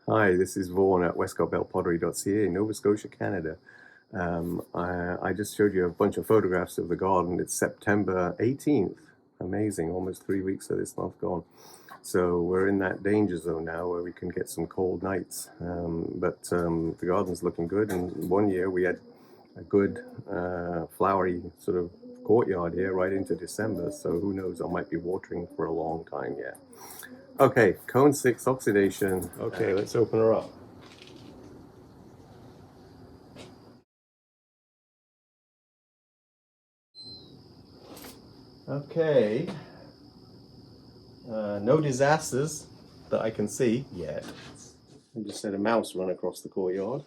Hi, this is Vaughan at westcottbellpottery.ca, Nova Scotia, Canada. I just showed you a bunch of photographs of the garden. It's September 18th. Amazing, almost 3 weeks of this month gone. So we're in that danger zone now where we can get some cold nights. But the garden's looking good, and one year we had a good flowery sort of courtyard here right into December. So who knows, I might be watering for a long time yet. Okay, cone 6 oxidation. Okay, let's open her up. Okay, no disasters that I can see yet. I just had a mouse run across the courtyard.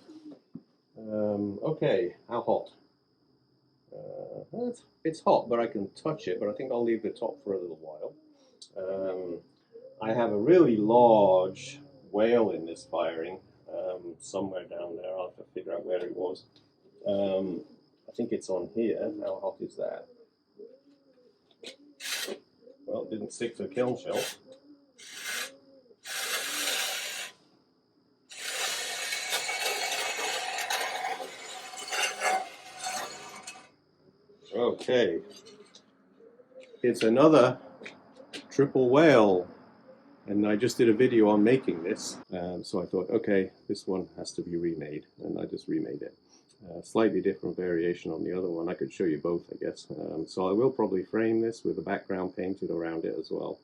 Okay, how hot? It's hot, but I can touch it, but I think I'll leave the top for a little while. I have a really large whale in this firing, somewhere down there. I'll have to figure out where it was. I think it's on here. How hot is that? Well, it didn't stick to the kiln shelf. Okay, it's another triple whale, and I just did a video on making this, so I thought, okay, this one has to be remade, and I just remade it. Slightly different variation on the other one. I could show you both, I guess. So I will probably frame this with the background painted around it as well,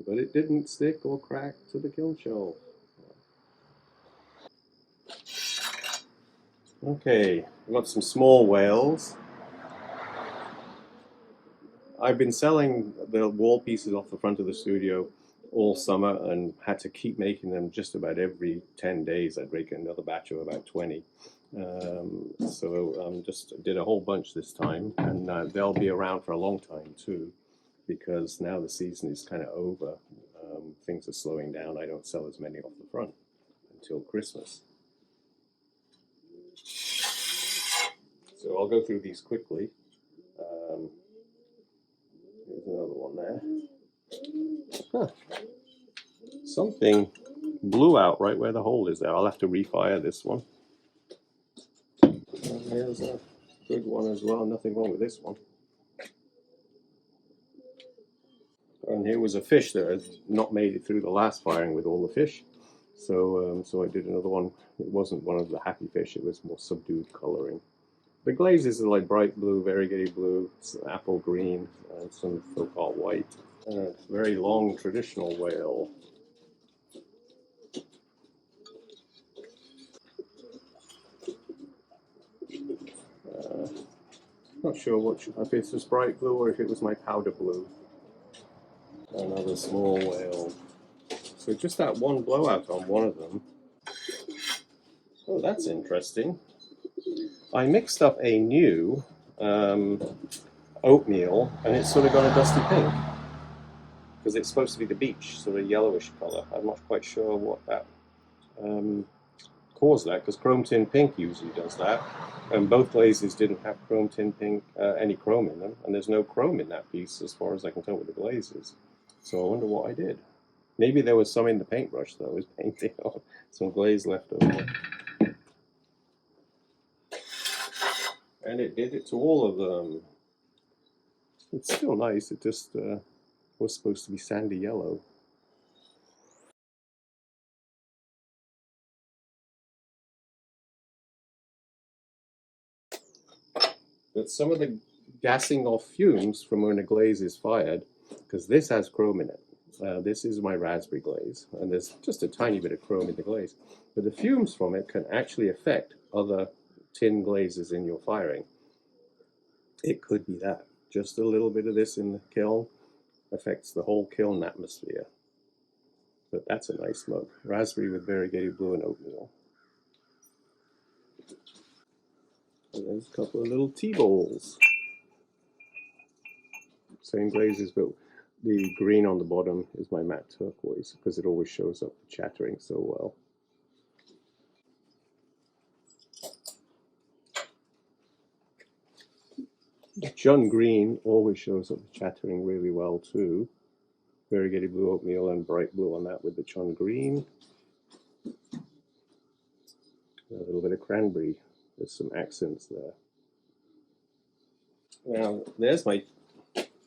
but it didn't stick or crack to the kiln shelf. Okay, I've got some small whales. I've been selling the wall pieces off the front of the studio all summer and had to keep making them just about every 10 days. I'd make another batch of about 20. So just did a whole bunch this time, and they'll be around for a long time too, because now the season is kind of over. Things are slowing down. I don't sell as many off the front until Christmas. So I'll go through these quickly. There's another one there. Huh. Something blew out right where the hole is there. I'll have to refire this one. Here's a good one as well. Nothing wrong with this one. And here was a fish that had not made it through the last firing with all the fish. So I did another one. It wasn't one of the happy fish. It was more subdued coloring. The glazes are like bright blue, variegated blue, apple green, and some so-called white. Very long traditional whale. Not sure if it's just bright blue or if it was my powder blue. Another small whale. So just that one blowout on one of them. Oh, that's interesting. I mixed up a new oatmeal, and it's sort of got a dusty pink because it's supposed to be the beach, sort of yellowish color. I'm not quite sure what that caused that, because chrome tin pink usually does that, and both glazes didn't have chrome tin pink, any chrome in them, and there's no chrome in that piece as far as I can tell with the glazes. So I wonder what I did. Maybe there was some in the paintbrush that I was painting on, some glaze left over. And it did it to all of them. It's still nice, it just was supposed to be sandy yellow. But some of the gassing off fumes from when a glaze is fired, because this has chrome in it. This is my raspberry glaze, and there's just a tiny bit of chrome in the glaze. But the fumes from it can actually affect other tin glazes in your firing. It could be that. Just a little bit of this in the kiln affects the whole kiln atmosphere. But that's a nice mug. Raspberry with variegated blue and oatmeal. And there's a couple of little tea bowls. Same glazes, but the green on the bottom is my matte turquoise because it always shows up chattering so well. The Chun green always shows up chattering really well too. Variegated blue oatmeal and bright blue on that with the Chun green. A little bit of cranberry. There's some accents there. Now, there's my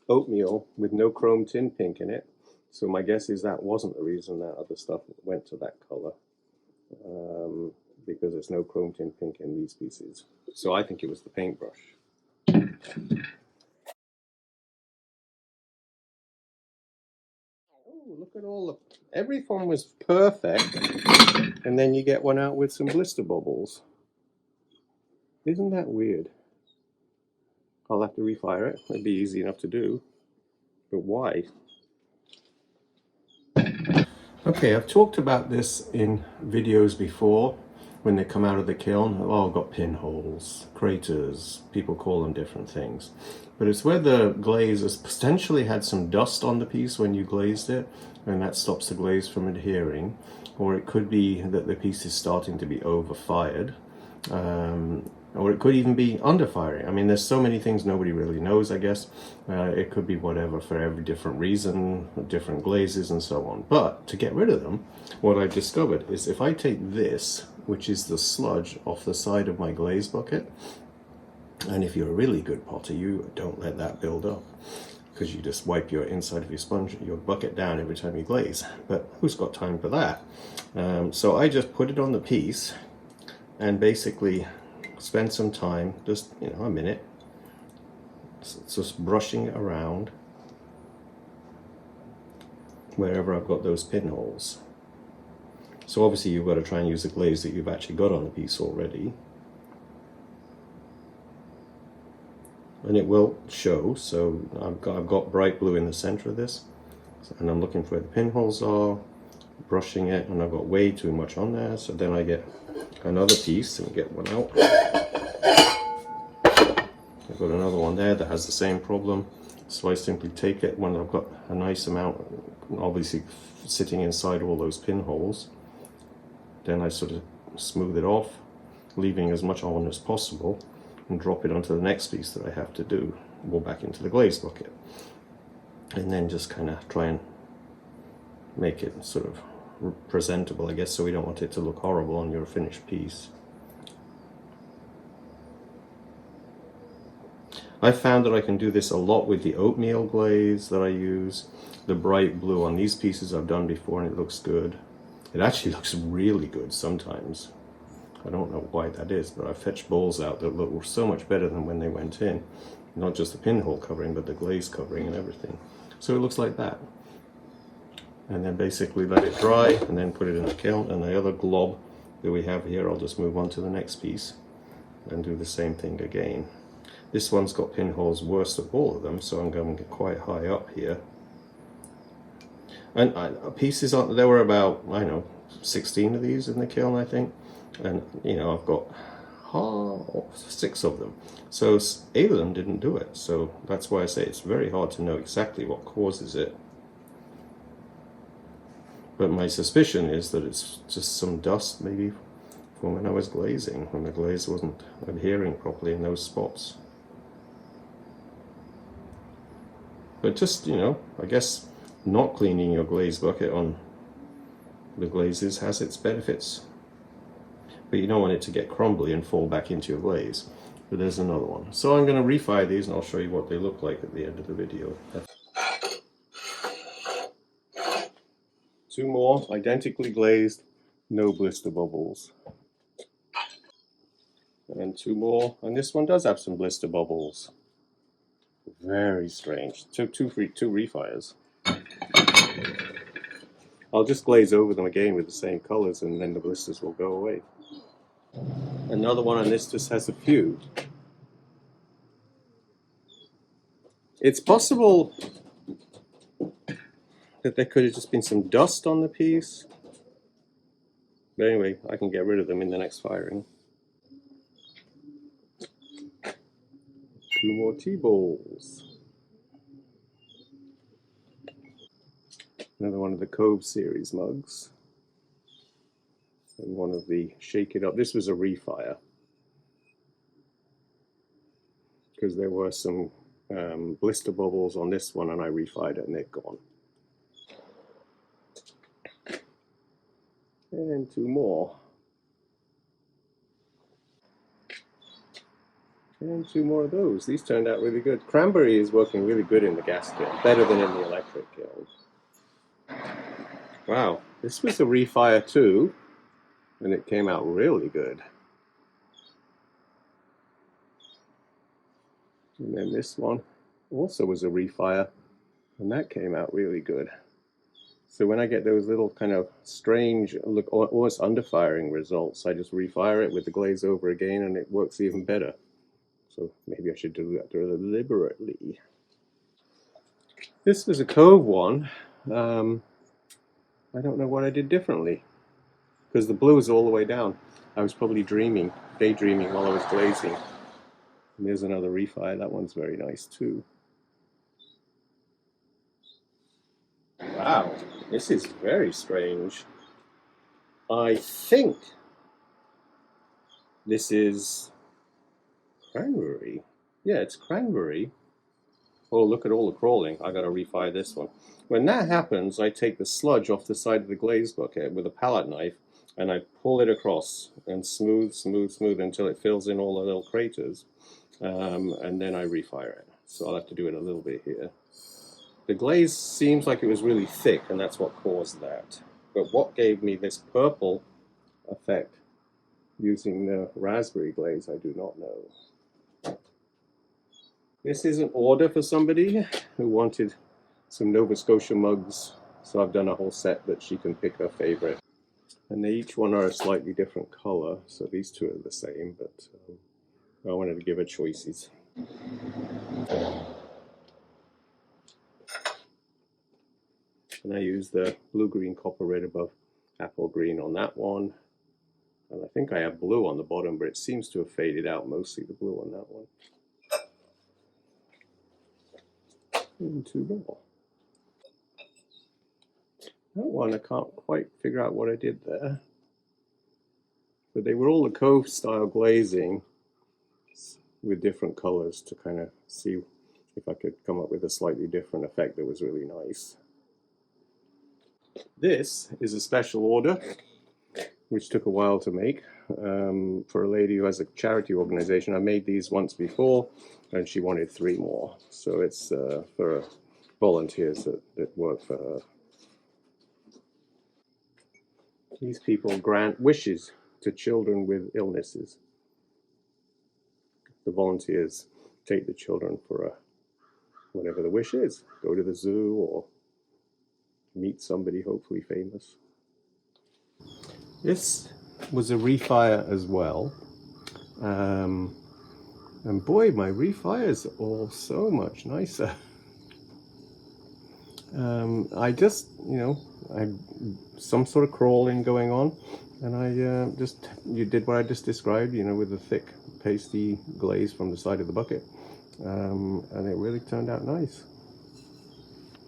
oatmeal with no chrome tin pink in it. So my guess is that wasn't the reason that other stuff went to that color, because there's no chrome tin pink in these pieces. So I think it was the paintbrush. Oh, look at all the, everything was perfect, and then you get one out with some blister bubbles. Isn't that weird? I'll have to refire it. It'd be easy enough to do, but why? Okay, I've talked about this in videos before when they come out of the kiln. Oh, I've got pinholes, craters, people call them different things. But it's where the glaze has potentially had some dust on the piece when you glazed it, and that stops the glaze from adhering. Or it could be that the piece is starting to be over-fired. Or it could even be under firing. I mean, there's so many things nobody really knows, I guess. It could be whatever for every different reason, different glazes and so on. But to get rid of them, what I've discovered is if I take this, which is the sludge off the side of my glaze bucket, and if you're a really good potter, you don't let that build up, because you just wipe your inside of your sponge, your bucket down every time you glaze. But who's got time for that? So I just put it on the piece and basically spend some time, just a minute, just brushing it around wherever I've got those pinholes. So obviously you've got to try and use the glaze that you've actually got on the piece already, and it will show. So I've got bright blue in the center of this, and I'm looking for where the pinholes are, brushing it, and I've got way too much on there. So then I get another piece and get one out. I've got another one there that has the same problem. So I simply take it when I've got a nice amount, obviously sitting inside all those pinholes. Then I sort of smooth it off, leaving as much on as possible, and drop it onto the next piece that I have to do, go back into the glaze bucket. And then just kind of try and make it sort of presentable, I guess, so we don't want it to look horrible on your finished piece. I found that I can do this a lot with the oatmeal glaze that I use. The bright blue on these pieces I've done before, and it looks good. It actually looks really good sometimes. I don't know why that is, but I fetched balls out that look so much better than when they went in. Not just the pinhole covering, but the glaze covering and everything. So it looks like that. And then basically let it dry, and then put it in the kiln. And the other glob that we have here, I'll just move on to the next piece and do the same thing again. This one's got pinholes worst of all of them, so I'm going quite high up here. And pieces on, there were about, I don't know, 16 of these in the kiln, I think. And, I've got 6 of them. So 8 of them didn't do it. So that's why I say it's very hard to know exactly what causes it. But my suspicion is that it's just some dust, maybe from when I was glazing, when the glaze wasn't adhering properly in those spots. But just, I guess not cleaning your glaze bucket on the glazes has its benefits. But you don't want it to get crumbly and fall back into your glaze. But there's another one. So I'm going to refire these, and I'll show you what they look like at the end of the video. 2 more, identically glazed, no blister bubbles. And 2 more, and this one does have some blister bubbles. Very strange. Took two refires. I'll just glaze over them again with the same colors, and then the blisters will go away. Another one on this just has a few. It's possible that there could have just been some dust on the piece. But anyway, I can get rid of them in the next firing. 2 more T-balls. Another one of the Cove series mugs. And one of the Shake It Up. This was a refire, because there were some blister bubbles on this one, and I refired it and they're gone. And two more. And two more of those. These turned out really good. Cranberry is working really good in the gas kiln, better than in the electric kiln. Wow, this was a refire too, and it came out really good. And then this one also was a refire, and that came out really good. So when I get those little kind of strange, look, almost underfiring results, I just refire it with the glaze over again, and it works even better. So maybe I should do that deliberately. This was a Cove one. I don't know what I did differently, because the blue is all the way down. I was probably daydreaming while I was glazing. And there's another refire. That one's very nice too. Wow, this is very strange. I think this is Cranberry. Yeah, it's Cranberry. Oh, look at all the crawling. I gotta refire this one. When that happens, I take the sludge off the side of the glaze bucket with a palette knife, and I pull it across and smooth until it fills in all the little craters. And then I refire it. So I'll have to do it a little bit here. The glaze seems like it was really thick, and that's what caused that. But what gave me this purple effect using the raspberry glaze, I do not know. This is an order for somebody who wanted some Nova Scotia mugs, so I've done a whole set that she can pick her favorite. And they each one are a slightly different color, so these two are the same, but I wanted to give her choices. And I use the blue, green, copper, red above, apple green on that one. And I think I have blue on the bottom, but it seems to have faded out, mostly the blue on that one. And two more. That one, I can't quite figure out what I did there. But they were all the Cove style glazing with different colors to kind of see if I could come up with a slightly different effect that was really nice. This is a special order, which took a while to make, for a lady who has a charity organization. I made these once before, and she wanted 3 more. So it's for volunteers that work for her. These people grant wishes to children with illnesses. The volunteers take the children for whatever the wish is. Go to the zoo or meet somebody hopefully famous. This was a refire as well. And boy, my refires are all so much nicer. I just, I had some sort of crawling going on, and I you did what I just described, with the thick, pasty glaze from the side of the bucket, and it really turned out nice.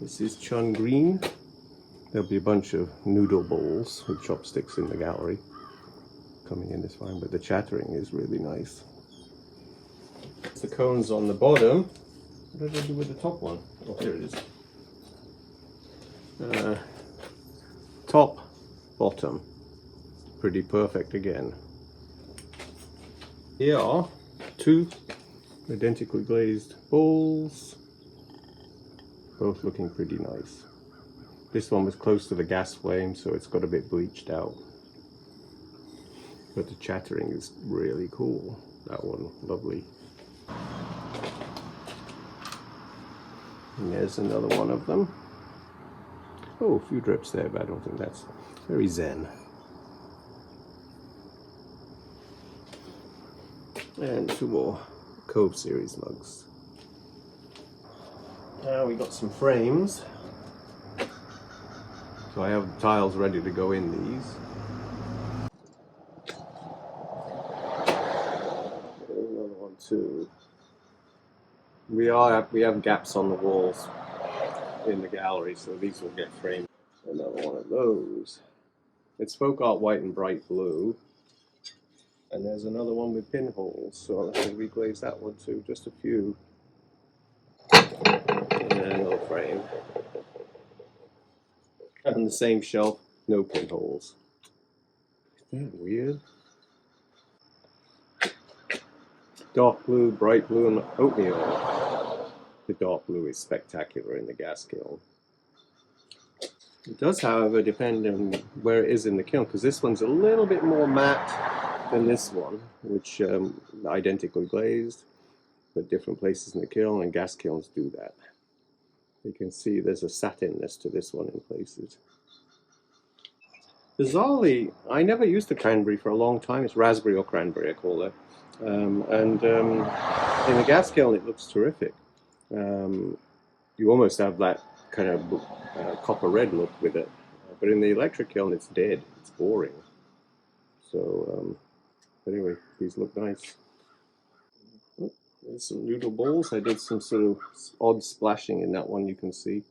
This is Chun Green. There'll be a bunch of noodle bowls with chopsticks in the gallery coming in this fine, but the chattering is really nice. The cones on the bottom. What did I do with the top one? Oh, here it is. Top, bottom, pretty perfect again. Here are 2 identically glazed bowls, both looking pretty nice. This one was close to the gas flame, so it's got a bit bleached out, but the chattering is really cool. That one, lovely. And there's another one of them. Oh, a few drips there, but I don't think that's very zen. And 2 more Cove series mugs. Now we got some frames. So I have tiles ready to go in these. There's another one too. We have gaps on the walls in the gallery, so these will get framed. Another one of those. It's folk art white and bright blue. And there's another one with pinholes, so I'll have to reglaze that one too, just a few. And then another frame. And the same shelf, no pinholes. Isn't that weird? Dark blue, bright blue, and oatmeal. The dark blue is spectacular in the gas kiln. It does, however, depend on where it is in the kiln, because this one's a little bit more matte than this one, which identically glazed, but different places in the kiln, and gas kilns do that. You can see there's a satinness to this one in places. Bizarrely, I never used the cranberry for a long time. It's raspberry or cranberry, I call it. In the gas kiln, it looks terrific. You almost have that kind of copper red look with it. But in the electric kiln, it's dead. It's boring. So, anyway, these look nice. Oh, there's some noodle balls. I did some sort of odd splashing in that one, you can see.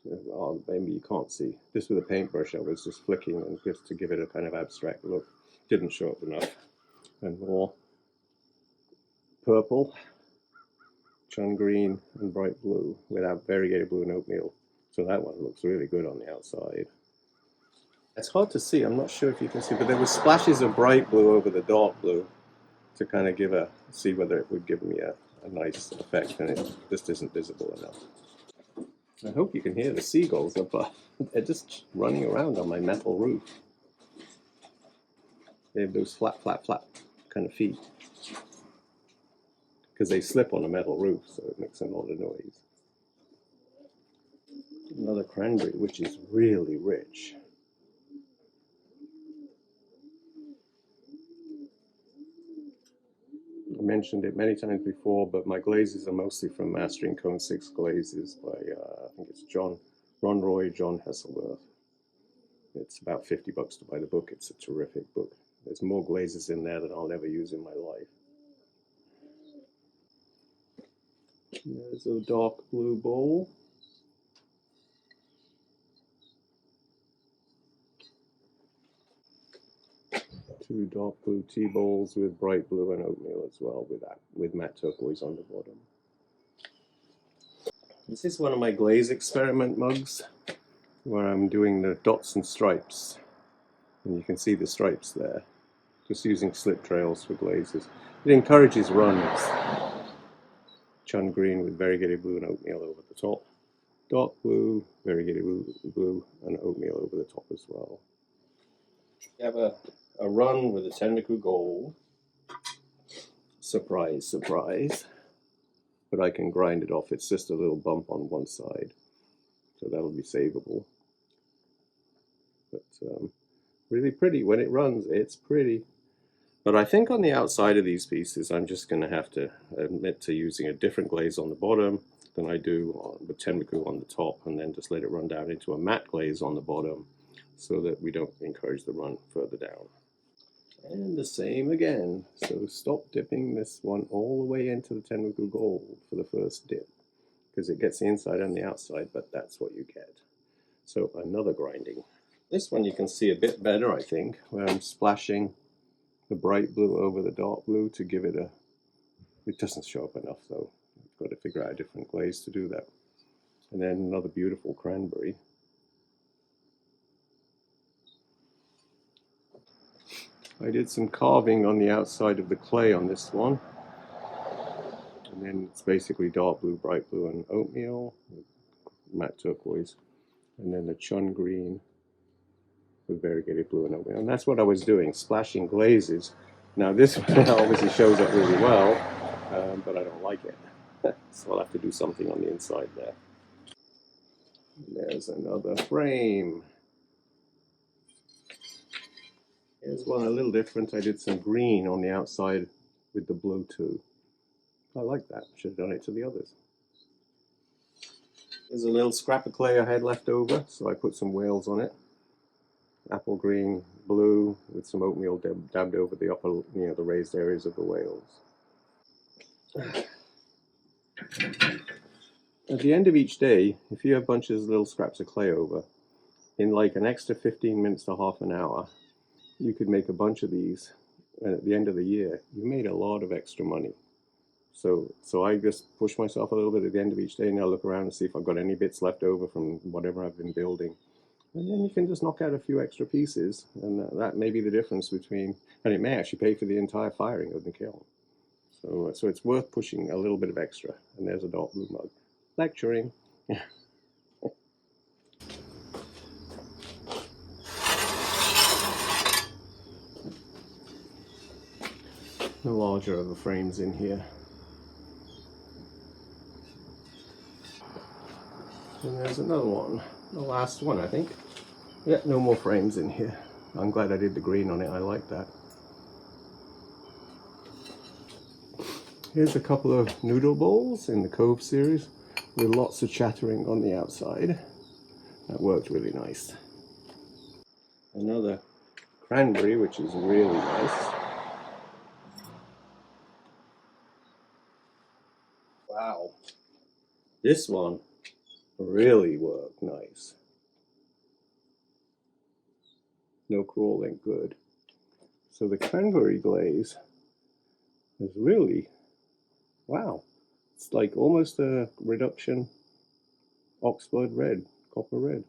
Well, maybe you can't see. This with a paintbrush, I was just flicking and just to give it a kind of abstract look. Didn't show up enough. And more purple, chun green, and bright blue without variegated blue and oatmeal. So that one looks really good on the outside. It's hard to see. I'm not sure if you can see, but there were splashes of bright blue over the dark blue to kind of see whether it would give me a nice effect, and it just isn't visible enough. I hope you can hear the seagulls above. They're just running around on my metal roof. They have those flat, flat, flat kind of feet. Because they slip on a metal roof, so it makes a lot of noise. Another cranberry, which is really rich. I mentioned it many times before, but my glazes are mostly from Mastering Cone 6 Glazes by, I think it's Ron Roy, John Hesselworth. It's about $50 to buy the book. It's a terrific book. There's more glazes in there than I'll ever use in my life. There's a dark blue bowl. Two dark blue tea bowls with bright blue and oatmeal as well, with matte turquoise on the bottom. This is one of my Glaze experiment mugs, where I'm doing the dots and stripes. And you can see the stripes there, just using slip trails for glazes. It encourages runs. Chun green with variegated blue and oatmeal over the top. Dark blue, variegated blue, and oatmeal over the top as well. You have a run with a Tenriku gold. Surprise, surprise. But I can grind it off. It's just a little bump on one side. So that'll be savable. But really pretty. When it runs, it's pretty. But I think on the outside of these pieces, I'm just going to have to admit to using a different glaze on the bottom than I do with Tenriku on the top, and then just let it run down into a matte glaze on the bottom so that we don't encourage the run further down. And the same again. So stop dipping this one all the way into the Tenriku gold for the first dip, because it gets the inside and the outside, but that's what you get. So another grinding. This one you can see a bit better, I think, where I'm splashing the bright blue over the dark blue to give it it doesn't show up enough though. I've got to figure out a different glaze to do that. And then another beautiful cranberry. I did some carving on the outside of the clay on this one. And then it's basically dark blue, bright blue, and oatmeal, matte turquoise. And then the chun green with variegated blue and oatmeal. And that's what I was doing, splashing glazes. Now this one obviously shows up really well, but I don't like it. So I'll have to do something on the inside there. There's another frame. Here's one a little different. I did some green on the outside with the blue too. I like that. Should have done it to the others. There's a little scrap of clay I had left over, so I put some whales on it. Apple green, blue, with some oatmeal dabbed over the upper, the raised areas of the whales. At the end of each day, if you have bunches of little scraps of clay over, in like an extra 15 minutes to half an hour, you could make a bunch of these, and at the end of the year, you made a lot of extra money. So I just push myself a little bit at the end of each day, and I look around and see if I've got any bits left over from whatever I've been building. And then you can just knock out a few extra pieces, and that may be the difference between, and it may actually pay for the entire firing of the kiln. So it's worth pushing a little bit of extra. And there's a dark blue mug. Lecturing. The larger of the frames in here. And there's another one. The last one, I think. Yeah, no more frames in here. I'm glad I did the green on it. I like that. Here's a couple of noodle bowls in the Cove series with lots of chattering on the outside. That worked really nice. Another Cranberry, which is really nice. Wow. This one really worked nice. No crawling, good. So the Cranberry glaze is really, wow. It's like almost a reduction oxblood red, copper red.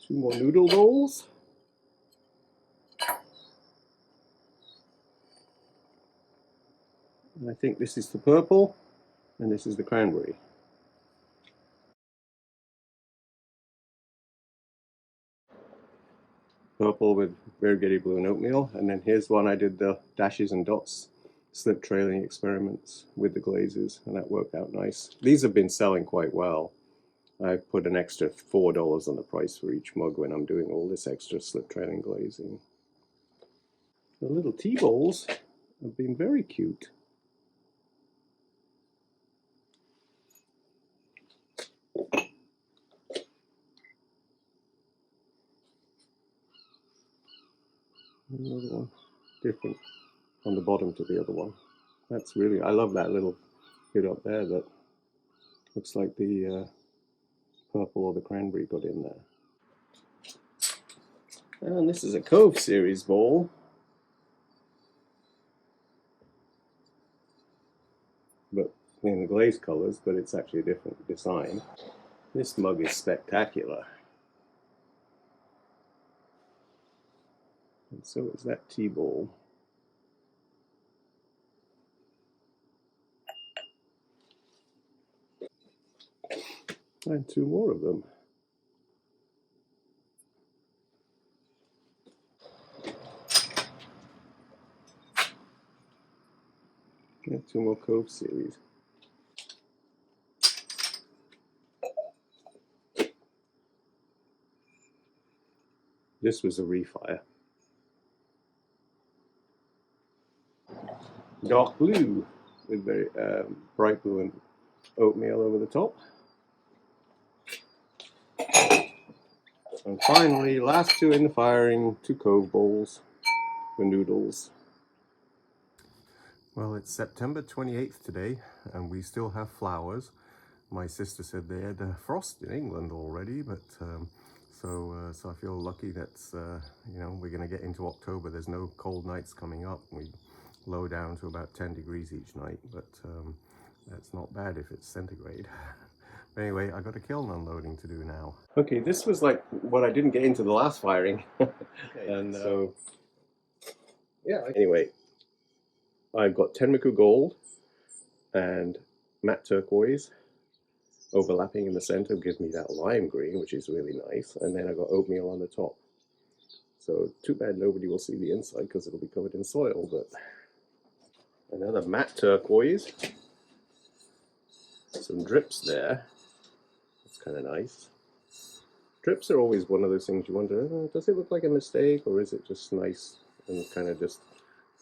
Two more noodle bowls. And I think this is the purple, and this is the Cranberry. Purple with variegated blue and oatmeal, and then here's one I did the dashes and dots slip trailing experiments with the glazes, and that worked out nice. These have been selling quite well. I've put an extra $4 on the price for each mug when I'm doing all this extra slip trailing glazing. The little tea bowls have been very cute. Another one, different on the bottom to the other one. That's really, I love that little bit up there that looks like the purple or the Cranberry got in there. And this is a Cove series bowl. But in the Glaze colors, but it's actually a different design. This mug is spectacular. And so is that tea bowl. And two more of them. Yeah, two more Cove series. This was a refire. Dark blue with very bright blue and oatmeal over the top. And finally, last two in the firing, two Cove bowls for noodles. Well, it's September 28th today, and we still have flowers. My sister said they had frost in England already, but so I feel lucky that you know, we're going to get into October. There's no cold nights coming up. We low down to about 10 degrees each night, but that's not bad if it's centigrade. Anyway, I got a kiln unloading to do now. Okay, this was like what I didn't get into the last firing. Okay, and so yeah. Anyway, I've got Tenmoku gold and matte turquoise overlapping in the center, gives me that lime green, which is really nice. And then I got oatmeal on the top. So too bad nobody will see the inside because it'll be covered in soil. But another matte turquoise, some drips there. That's kind of nice. Drips are always one of those things you wonder, does it look like a mistake, or is it just nice and kind of just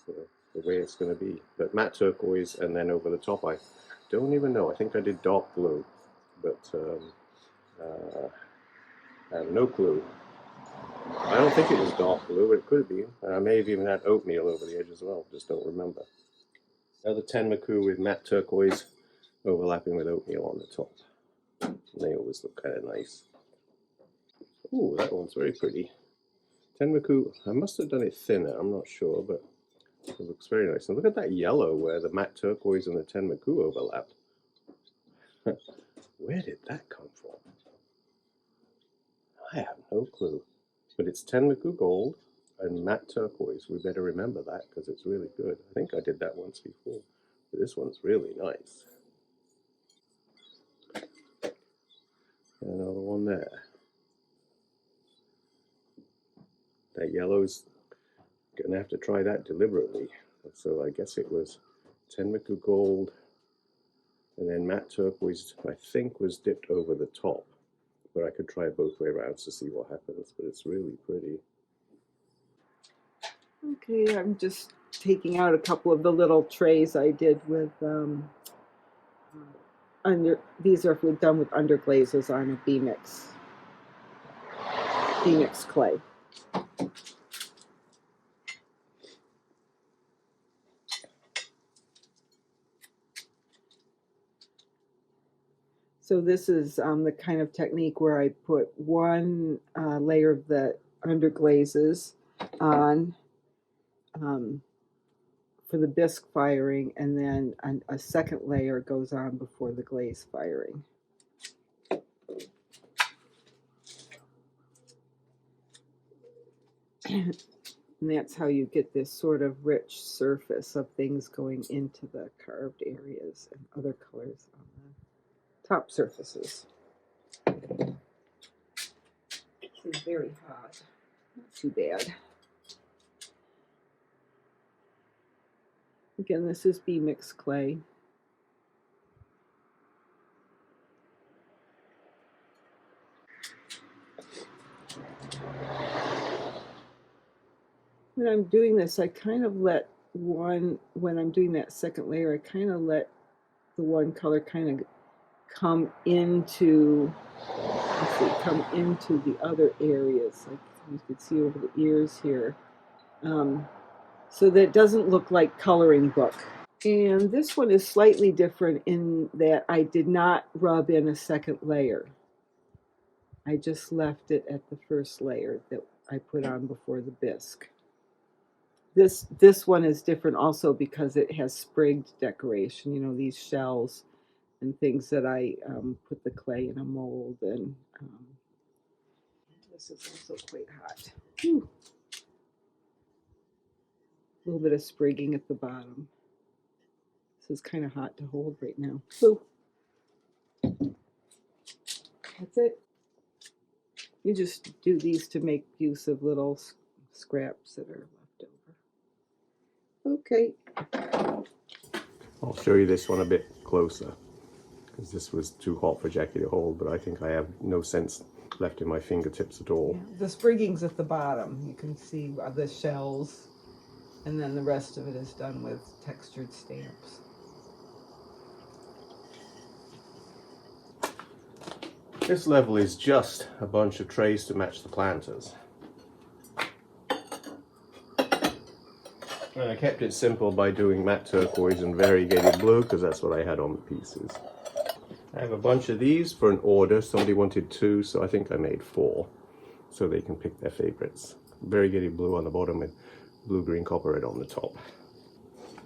sort of the way it's going to be? But matte turquoise, and then over the top, I don't even know. I think I did dark blue, but I have no clue. I don't think it was dark blue, but it could have been. I may have even had oatmeal over the edge as well, just don't remember. Another Tenmoku with matte turquoise overlapping with oatmeal on the top. And they always look kind of nice. Ooh, that one's very pretty. Tenmoku, I must have done it thinner, I'm not sure, but it looks very nice. And look at that yellow where the matte turquoise and the Tenmoku overlap. Where did that come from? I have no clue. But it's Tenmuku Gold and matte turquoise. We better remember that because it's really good. I think I did that once before. But this one's really nice. Another one there. That yellow's gonna have to try that deliberately. So I guess it was Tenmuku Gold and then matte turquoise, I think, was dipped over the top. But I could try it both way around to see what happens. But it's really pretty. Okay, I'm just taking out a couple of the little trays I did with these are done with underglazes on a B-mix clay. So this is the kind of technique where I put one layer of the underglazes on for the bisque firing, and then a second layer goes on before the glaze firing. And that's how you get this sort of rich surface of things going into the carved areas and other colors on the top surfaces. This is very hot. Not too bad. Again, this is B-mix clay. When I'm doing this, I kind of let when I'm doing that second layer, I kind of let the one color kind of come into, come into the other areas. Like you can see over the ears here. So that it doesn't look like coloring book. And this one is slightly different in that I did not rub in a second layer. I just left it at the first layer that I put on before the bisque. This one is different also because it has sprigged decoration, you know, these shells and things that I put the clay in a mold, and this is also quite hot. Whew. A little bit of sprigging at the bottom. This is kind of hot to hold right now. Boop. That's it. You just do these to make use of little scraps that are left over. Okay. I'll show you this one a bit closer because this was too hot for Jackie to hold, but I think I have no sense left in my fingertips at all. Yeah. The sprigging's at the bottom. You can see the shells, and then the rest of it is done with textured stamps. This level is just a bunch of trays to match the planters. And I kept it simple by doing matte turquoise and variegated blue because that's what I had on the pieces. I have a bunch of these for an order. Somebody wanted 2, so I think I made 4 so they can pick their favorites. Variegated blue on the bottom and blue, green, copper red on the top.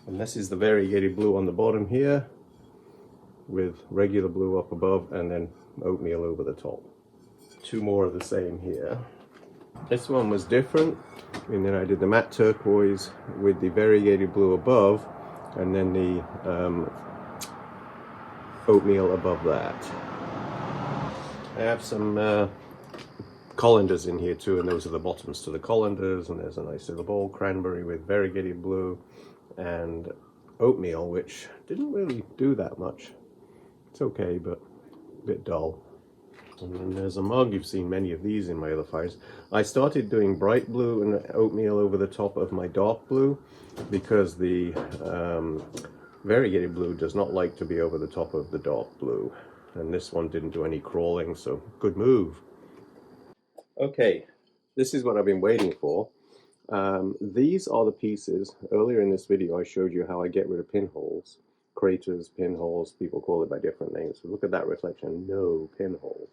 And this is the variegated blue on the bottom here with regular blue up above and then oatmeal over the top. 2 more of the same here. This one was different, and then I did the matte turquoise with the variegated blue above and then the oatmeal above that. I have some Colanders in here too, and those are the bottoms to the Colanders, and there's a nice little bowl Cranberry with variegated blue and oatmeal, which didn't really do that much. It's okay, but a bit dull. And then there's a mug. You've seen many of these in my other fires. I started doing bright blue and oatmeal over the top of my dark blue because the variegated blue does not like to be over the top of the dark blue. And this one didn't do any crawling, so good move. Okay, this is what I've been waiting for. These are the pieces. Earlier in this video I showed you how I get rid of pinholes. Craters, pinholes, people call it by different names. So look at that reflection, no pinholes.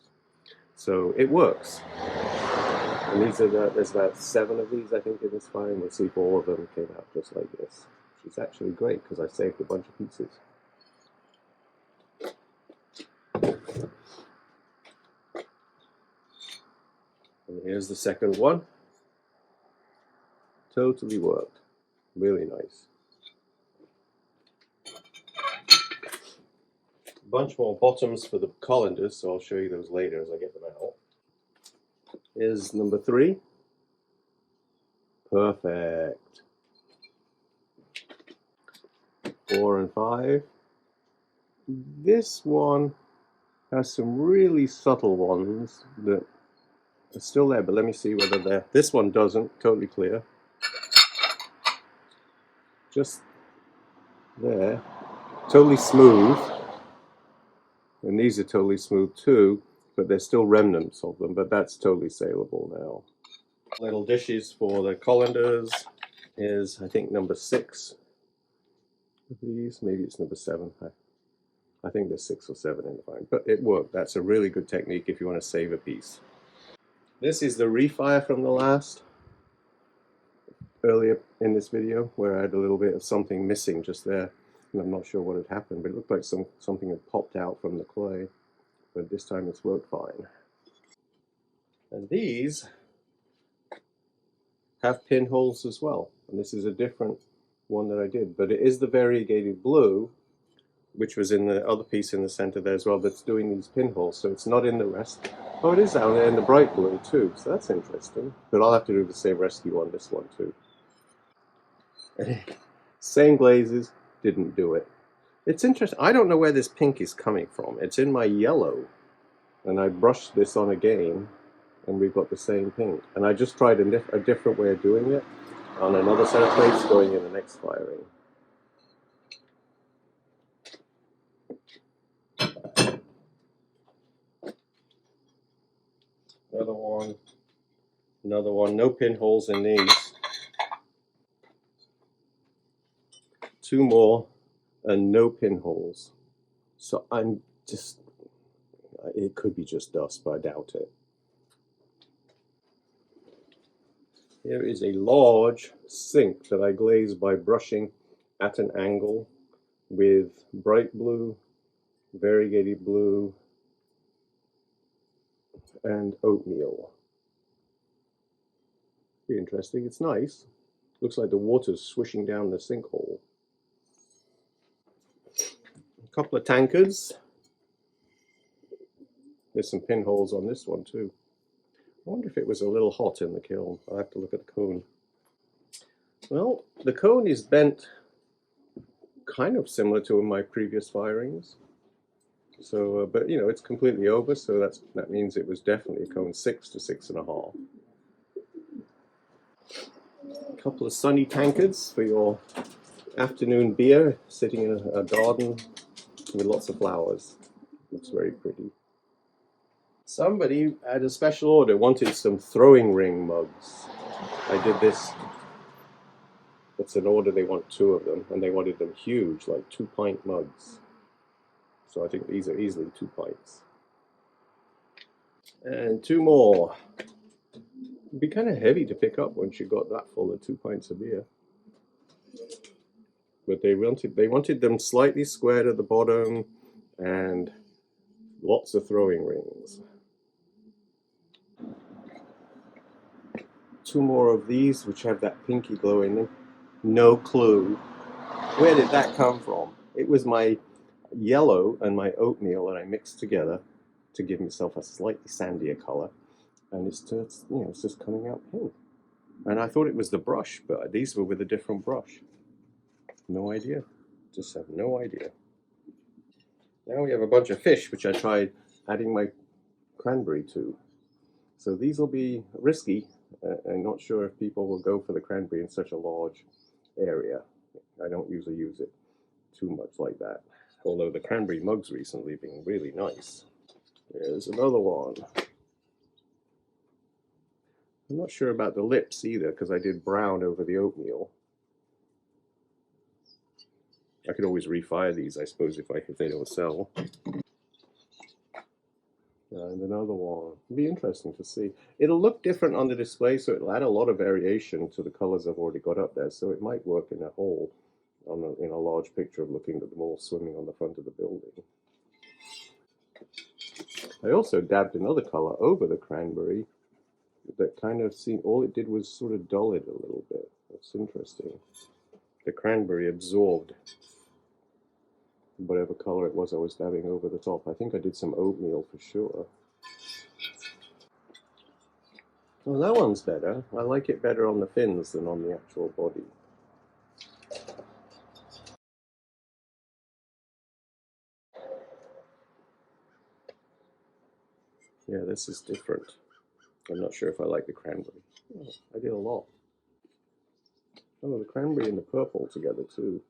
So it works. And these are there's about 7 of these I think in this fire, and we'll see if all of them came out just like this. Which is actually great because I saved a bunch of pieces. Here's the second one. Totally worked. Really nice. A bunch more bottoms for the Colanders, so I'll show you those later as I get them out. Here's number 3. Perfect. 4 and 5. This one has some really subtle ones that are still there, but let me see whether they're... This one doesn't, totally clear. Just there. Totally smooth. And these are totally smooth too, but there's still remnants of them, but that's totally saleable now. Little dishes for the Colanders is, I think, number 6 of these. Maybe it's number 7. I think there's 6 or 7 in the find, but it worked. That's a really good technique if you want to save a piece. This is the refire from the last, earlier in this video, where I had a little bit of something missing just there. And I'm not sure what had happened, but it looked like something had popped out from the clay. But this time it's worked fine. And these have pinholes as well. And this is a different one that I did, but it is the variegated blue, which was in the other piece in the center there as well, that's doing these pinholes. So it's not in the rest. Oh, it is down there in the bright blue too, so that's interesting. But I'll have to do the same rescue on this one too. Same glazes, didn't do it. It's interesting. I don't know where this pink is coming from. It's in my yellow, and I brushed this on again, and we've got the same pink. And I just tried a different way of doing it on another set of plates going in the next firing. Another one, no pinholes in these. 2 more, and no pinholes. So I'm just, it could be just dust, but I doubt it. Here is a large sink that I glazed by brushing at an angle with bright blue, variegated blue, and oatmeal. Pretty interesting. It's nice. Looks like the water's swishing down the sinkhole. A couple of tankards. There's some pinholes on this one too. I wonder if it was a little hot in the kiln. I'll have to look at the cone. Well, the cone is bent kind of similar to my previous firings. So, but you know, it's completely over, so that means it was definitely a cone 6 to 6.5. A couple of sunny tankards for your afternoon beer, sitting in a garden with lots of flowers. Looks very pretty. Somebody at a special order wanted some throwing ring mugs. I did this. It's an order, they want 2 of them, and they wanted them huge, like 2-pint mugs. So I think these are easily 2 pints. And 2 more. It'd be kind of heavy to pick up once you got that full of 2 pints of beer. But they wanted them slightly squared at the bottom and lots of throwing rings. 2 more of these, which have that pinky glow in them. No clue. Where did that come from? It was my yellow and my oatmeal that I mixed together to give myself a slightly sandier color, and it's just, you know, it's just coming out pink. And I thought it was the brush, but these were with a different brush. No idea. Just have no idea. Now we have a bunch of fish, which I tried adding my cranberry to. So these will be risky. I'm not sure if people will go for the cranberry in such a large area. I don't usually use it too much like that. Although the cranberry mugs recently have been really nice. There's another one. I'm not sure about the lips either, because I did brown over the oatmeal. I could always refire these, I suppose, if they don't sell. And another one. It'll be interesting to see. It'll look different on the display, so it'll add a lot of variation to the colors I've already got up there. So it might work in a whole, in a large picture of looking at them all swimming on the front of the building. I also dabbed another color over the cranberry that kind of seemed, all it did was sort of dull it a little bit. That's interesting. The cranberry absorbed whatever color it was I was dabbing over the top. I think I did some oatmeal for sure. Well, that one's better. I like it better on the fins than on the actual body. Yeah, this is different. I'm not sure if I like the cranberry. Oh, I did a lot. Oh, the cranberry and the purple together too.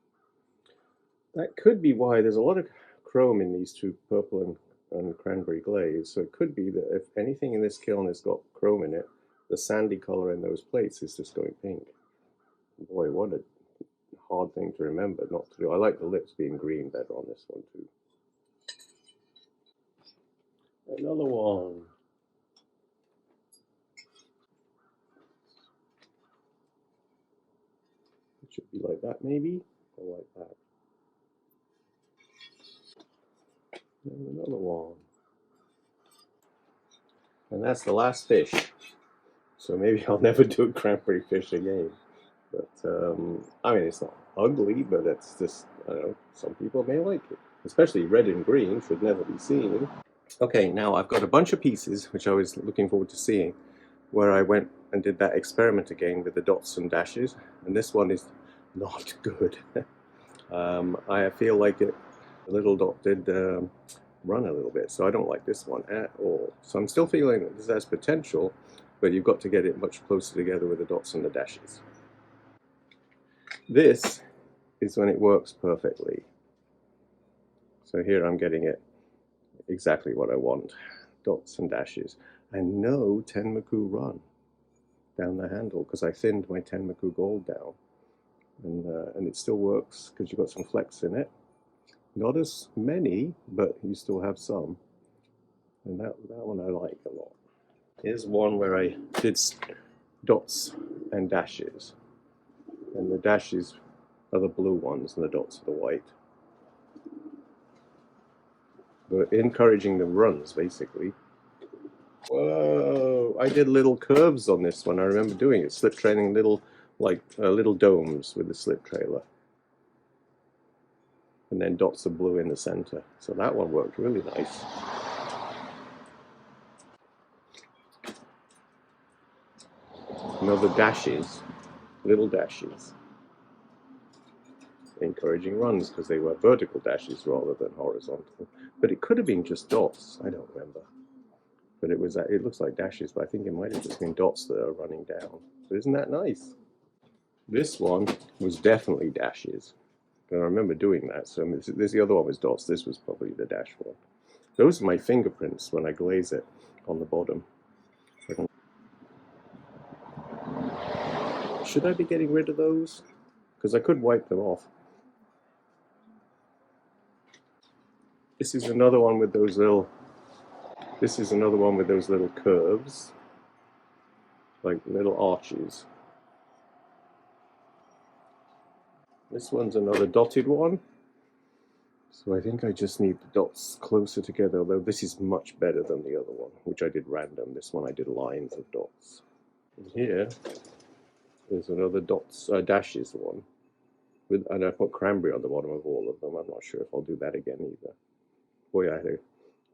That could be why there's a lot of chrome in these two, purple and cranberry glaze. So it could be that if anything in this kiln has got chrome in it, the sandy color in those plates is just going pink. Boy, what a hard thing to remember not to do. I like the lips being green better on this one too. Another one. It should be like that maybe, or like that. And another one. And that's the last fish. So maybe I'll never do a cranberry fish again. But I mean, it's not ugly, but it's just, I don't know, some people may like it. Especially red and green should never be seen. Okay, now I've got a bunch of pieces which I was looking forward to seeing, where I went and did that experiment again with the dots and dashes, and this one is not good. I feel like the little dot did run a little bit, so I don't like this one at all. So I'm still feeling that this has potential, but you've got to get it much closer together with the dots and the dashes. This is when it works perfectly. So here I'm getting it exactly what I want. Dots and dashes. And no Tenmoku run down the handle, because I thinned my Tenmoku gold down. And it still works because you've got some flecks in it. Not as many, but you still have some. And that one I like a lot. Here's one where I did dots and dashes. And the dashes are the blue ones and the dots are the white. We're encouraging the runs, basically. Whoa! I did little curves on this one. I remember doing it, slip trailing little, like little domes with the slip trailer, and then dots of blue in the center. So that one worked really nice. Another dashes, little dashes, encouraging runs because they were vertical dashes rather than horizontal. But it could have been just dots. I don't remember. But it was. It looks like dashes, but I think it might have just been dots that are running down. So isn't that nice? This one was definitely dashes. I remember doing that. So this the other one was dots. This was probably the dash one. Those are my fingerprints when I glaze it on the bottom. Should I be getting rid of those? Because I could wipe them off. This is another one with those little. This is another one with those little curves, like little arches. This one's another dotted one. So I think I just need the dots closer together, although this is much better than the other one, which I did random. This one I did lines of dots. And here is another dots, dashes one. And I put cranberry on the bottom of all of them. I'm not sure if I'll do that again either. Boy, I had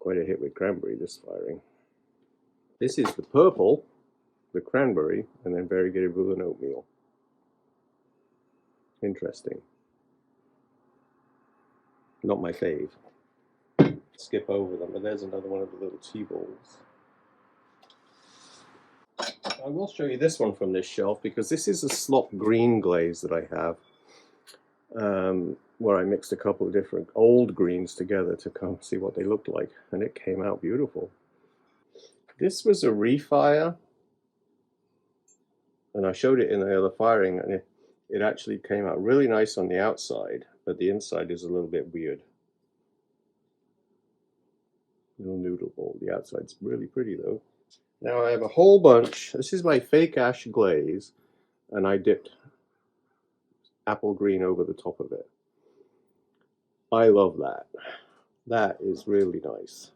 quite a hit with cranberry this firing. This is the purple, the cranberry, and then variegated blue and oatmeal. Interesting. Not my fave. Skip over them, but there's another one of the little tea balls. I will show you this one from this shelf because this is a slop green glaze that I have, where I mixed a couple of different old greens together to come see what they looked like, and it came out beautiful. This was a refire, and I showed it in the other firing, and it actually came out really nice on the outside, but the inside is a little bit weird. Little noodle bowl. The outside's really pretty though. Now I have a whole bunch. This is my fake ash glaze, and I dipped apple green over the top of it. I love that. That is really nice.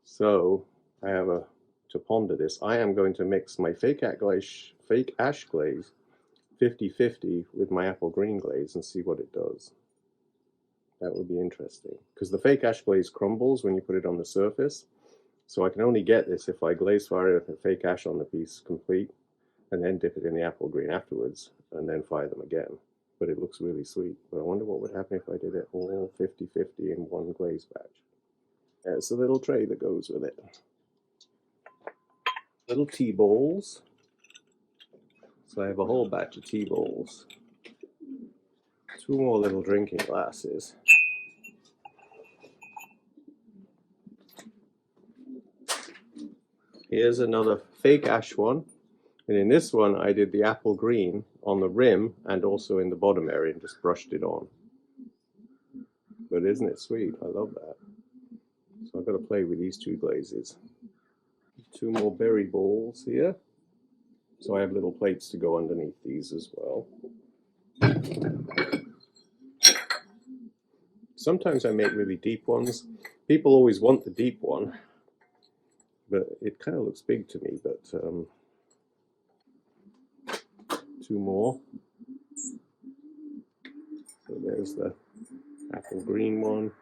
So I have a to ponder this. I am going to mix my fake ash glaze 50-50 with my apple green glaze and see what it does. That would be interesting, because the fake ash glaze crumbles when you put it on the surface. So I can only get this if I glaze fire it with a fake ash on the piece complete, and then dip it in the apple green afterwards, and then fire them again. But it looks really sweet. But I wonder what would happen if I did it all 50-50 in one glaze batch. There's a little tray that goes with it. Little tea bowls. So I have a whole batch of tea bowls. 2 more little drinking glasses. Here's another fake ash one. And in this one, I did the apple green on the rim and also in the bottom area and just brushed it on. But isn't it sweet? I love that. So I've got to play with these 2 glazes. 2 more berry balls here. So I have little plates to go underneath these as well. Sometimes I make really deep ones. People always want the deep one, but it kind of looks big to me. But 2 more. So there's the apple green one.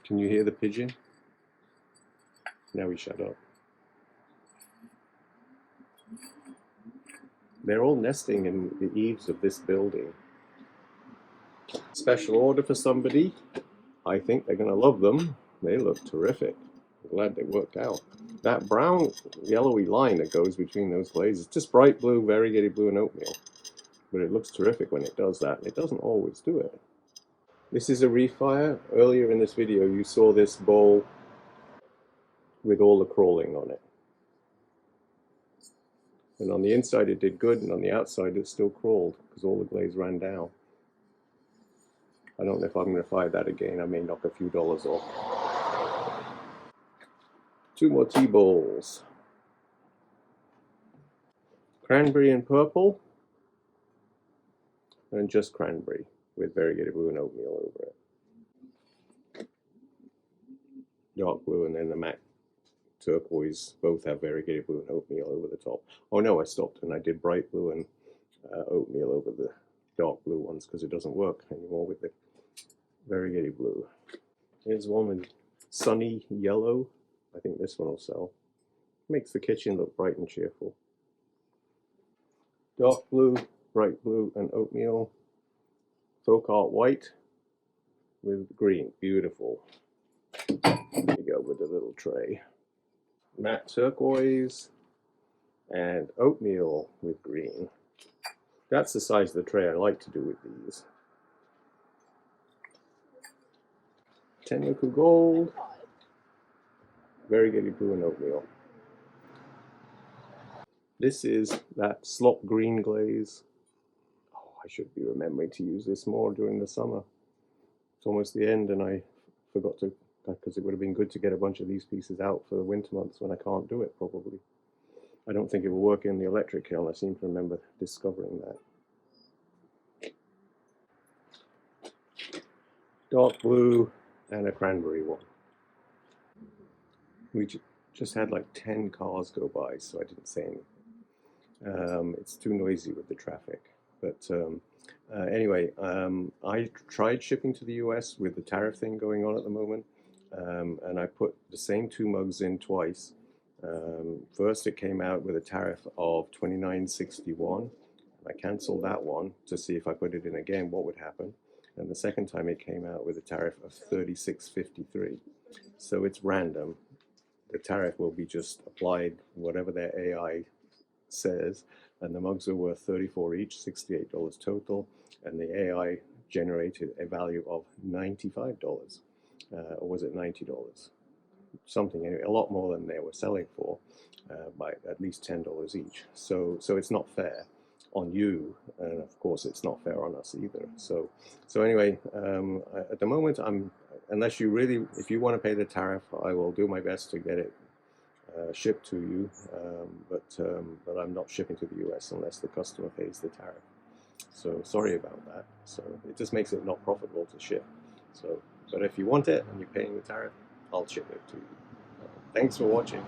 Can you hear the pigeon? Now he shut up. They're all nesting in the eaves of this building. Special order for somebody. I think they're going to love them. They look terrific. I'm glad they worked out. That brown yellowy line that goes between those glazes, just bright blue, variegated blue, and oatmeal. But it looks terrific when it does that. It doesn't always do it. This is a refire. Earlier in this video, you saw this bowl with all the crawling on it. And on the inside it did good, and on the outside it still crawled because all the glaze ran down. I don't know if I'm going to fire that again. I may knock a few dollars off. 2 more tea bowls. Cranberry and purple, and just cranberry with variegated blue and oatmeal over it. Dark blue and then the matte turquoise both have variegated blue and oatmeal over the top. Oh no, I stopped and I did bright blue and oatmeal over the dark blue ones because it doesn't work anymore with the variegated blue. Here's one with sunny yellow. I think this one will sell. Makes the kitchen look bright and cheerful. Dark blue, bright blue, and oatmeal. Folk art white with green. Beautiful. There you go with the little tray. Matte turquoise and oatmeal with green. That's the size of the tray I like to do with these. Tenyoku gold, variegated blue and oatmeal. This is that slop green glaze. Oh, I should be remembering to use this more during the summer. It's almost the end and I forgot to, because it would have been good to get a bunch of these pieces out for the winter months when I can't do it probably. I don't think it will work in the electric kiln. I seem to remember discovering that. Dark blue and a cranberry one. We just had like 10 cars go by, so I didn't say anything. It's too noisy with the traffic. But anyway, I tried shipping to the US with the tariff thing going on at the moment, and I put the same 2 mugs in twice. First, it came out with a tariff of $29.61. I canceled that one to see if I put it in again, what would happen. And the second time it came out with a tariff of $36.53. So it's random. The tariff will be just applied, whatever their AI says, and the mugs are worth $34 each, $68 total, and the AI generated a value of $95, or was it $90? Something, anyway, a lot more than they were selling for, by at least $10 each. So it's not fair on you, and of course it's not fair on us either. So anyway, at the moment, unless you really, if you want to pay the tariff, I will do my best to get it shipped to you, but I'm not shipping to the US unless the customer pays the tariff. So sorry about that. So it just makes it not profitable to ship. So But if you want it and you're paying the tariff, I'll ship it to you. Thanks for watching.